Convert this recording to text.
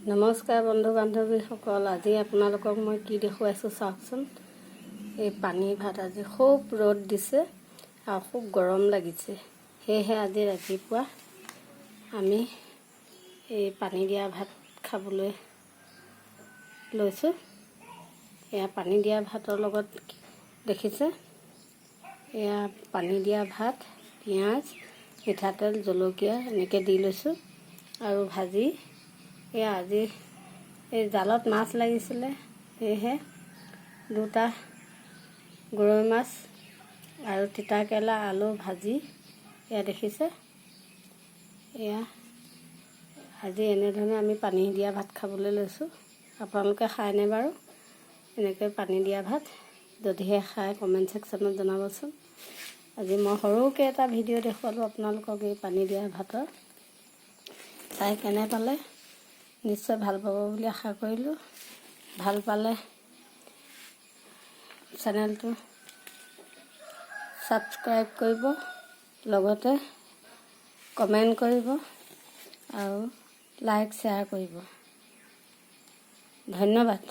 নমস্কাৰ বন্ধু বান্ধৱীসকল, আজি আপোনালোকক মই কি দেখুৱাইছোঁ চাওকচোন। এই পানী ভাত আজি খুব ৰ'দ দিছে আৰু খুব গৰম লাগিছে, সেয়েহে আজি ৰাতিপুৱা আমি এই পানী দিয়া ভাত খাবলৈ লৈছোঁ। এয়া পানী দিয়া ভাতৰ লগত দেখিছে, এয়া পানী দিয়া ভাত, পিঁয়াজ, মিঠাতেল, জলকীয়া এনেকৈ দি লৈছোঁ আৰু ভাজি। এয়া আজি এই জালত মাছ লাগিছিলে, সেয়েহে দুটা গৰৈ মাছ আৰু তিতাকেৰেলা আলু ভাজি এয়া দেখিছে। এয়া আজি এনেধৰণে আমি পানী দিয়া ভাত খাবলৈ লৈছোঁ। আপোনালোকে খায়নে বাৰু এনেকৈ পানী দিয়া ভাত? যদিহে খায় কমেণ্ট ছেকশ্যনত জনাবচোন। আজি মই সৰুকৈ এটা ভিডিঅ' দেখুৱালোঁ আপোনালোকক এই পানী দিয়া ভাতৰ। চাই কেনে পালে? নিশ্চয় ভাল পাব বুলি আশা কৰিলোঁ। ভাল পালে চেনেলটো ছাবস্ক্ৰাইব কৰিব, লগতে কমেণ্ট কৰিব আৰু লাইক শ্বেয়াৰ কৰিব। ধন্যবাদ।